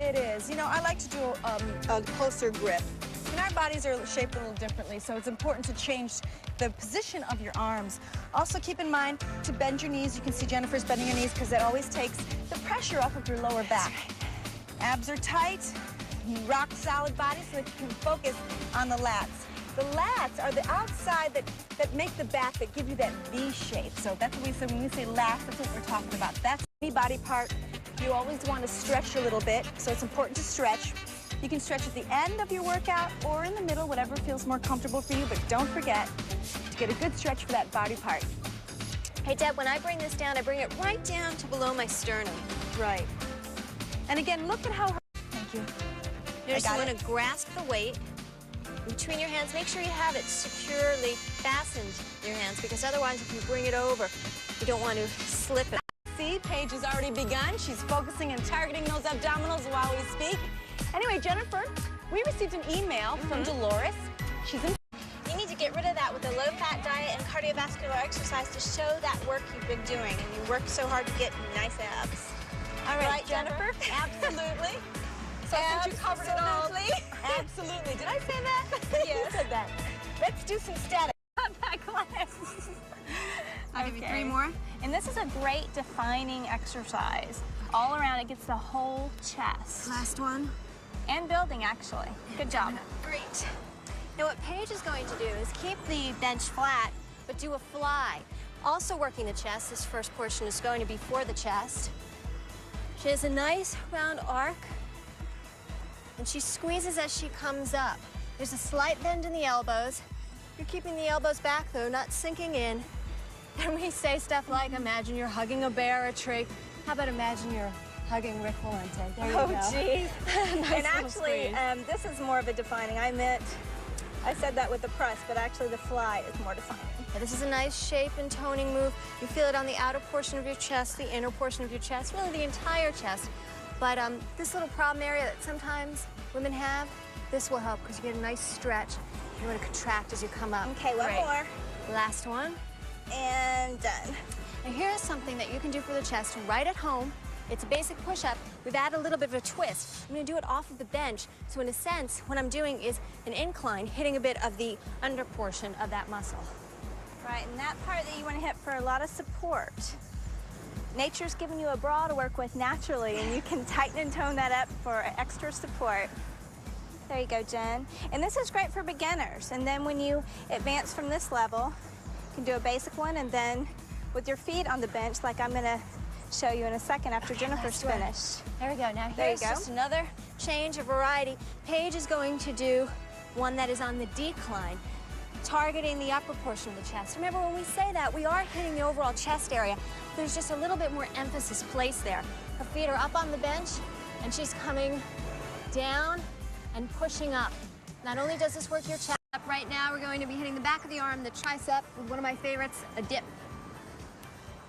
It is. You know, I like to do a closer grip. And our bodies are shaped a little differently, so it's important to change the position of your arms. Also keep in mind to bend your knees. You can see Jennifer's bending her knees because that always takes the pressure off of your lower back. Abs are tight, rock solid body so that you can focus on the lats. The lats are the outside that make the back, that give you that V shape. So that's what we say when we say lats, that's what we're talking about. That's any body part. You always want to stretch a little bit, so it's important to stretch. You can stretch at the end of your workout or in the middle, whatever feels more comfortable for you, but don't forget to get a good stretch for that body part. Hey, Deb, when I bring this down, I bring it right down to below my sternum. Right. And again, look at how... Thank you. You just want to grasp the weight between your hands. Make sure you have it securely fastened in your hands, because otherwise, if you bring it over, you don't want to slip it. See, Paige has already begun. She's focusing and targeting those abdominals while we speak. Anyway, Jennifer, we received an email from Dolores. She's in... You need to get rid of that with a low-fat diet and cardiovascular exercise to show that work you've been doing. And you work so hard to get nice abs. All right, Jennifer? Absolutely. So since you covered it all... Absolutely. Did I say that? Yes. You said that. Let's do some static. Back class. I'll give you 3 more. And this is a great defining exercise. All around, it gets the whole chest. Last one. And building, actually. Good job. Great. Now what Paige is going to do is keep the bench flat, but do a fly. Also working the chest. This first portion is going to be for the chest. She has a nice round arc, and she squeezes as she comes up. There's a slight bend in the elbows. You're keeping the elbows back, though, not sinking in. And we say stuff like, imagine you're hugging a bear or a tree. How about imagine you're hugging Rick Valente? There you go. Oh, geez. Nice. And actually, this is more of a defining. I said that with the press, but actually the fly is more defining. Yeah, this is a nice shape and toning move. You feel it on the outer portion of your chest, the inner portion of your chest, really the entire chest. But this little problem area that sometimes women have, this will help because you get a nice stretch. You want to contract as you come up. Okay, one more. Last one. And done. Now here's something that you can do for the chest right at home. It's a basic push-up. We've added a little bit of a twist. I'm going to do it off of the bench. So in a sense, what I'm doing is an incline, hitting a bit of the under portion of that muscle. Right, and that part that you want to hit for a lot of support. Nature's giving you a bra to work with naturally, and you can tighten and tone that up for extra support. There you go, Jen. And this is great for beginners. And then when you advance from this level, you can do a basic one, and then with your feet on the bench, like I'm going to show you in a second after Jennifer's finished. There we go. Now here's just another change of variety. Paige is going to do one that is on the decline, targeting the upper portion of the chest. Remember, when we say that, we are hitting the overall chest area. There's just a little bit more emphasis placed there. Her feet are up on the bench, and she's coming down and pushing up. Not only does this work your chest up, right now we're going to be hitting the back of the arm, the tricep, with one of my favorites, a dip.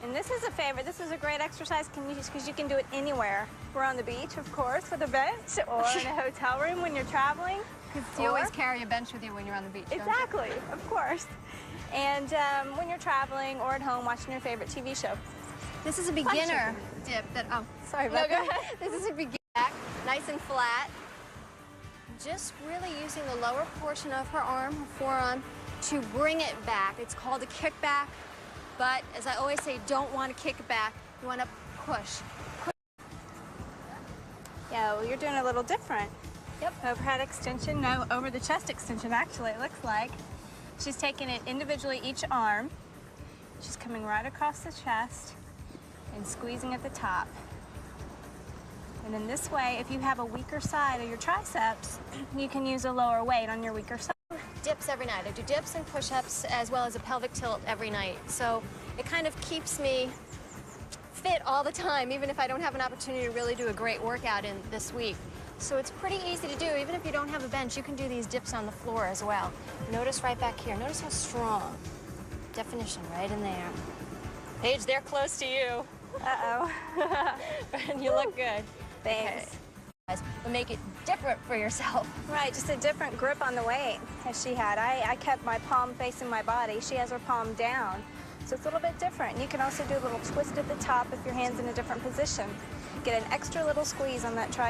And this is a favorite. This is a great exercise because you can do it anywhere. We're on the beach, of course, with a bench, or in a hotel room when you're traveling. Because you always carry a bench with you when you're on the beach. Exactly, of course. And when you're traveling or at home watching your favorite TV show. This is a beginner dip that, oh, sorry about that. This is a beginner back, nice and flat. Just really using the lower portion of her arm, her forearm, to bring it back. It's called a kickback, but as I always say, don't want to kick it back. You want to push. Yeah, well, you're doing a little different. Yep, overhead extension, no, over the chest extension, actually, it looks like. She's taking it individually, each arm. She's coming right across the chest and squeezing at the top. And then this way, if you have a weaker side of your triceps, you can use a lower weight on your weaker side. Dips every night. I do dips and push-ups as well as a pelvic tilt every night. So it kind of keeps me fit all the time, even if I don't have an opportunity to really do a great workout in this week. So it's pretty easy to do. Even if you don't have a bench, you can do these dips on the floor as well. Notice right back here. Notice how strong. Definition right in there. Paige, they're close to you. Uh-oh. And you look good. Thanks. Okay. But make it different for yourself. Right, just a different grip on the weight as she had. I kept my palm facing my body. She has her palm down. So it's a little bit different. You can also do a little twist at the top if your hand's in a different position. Get an extra little squeeze on that tricep.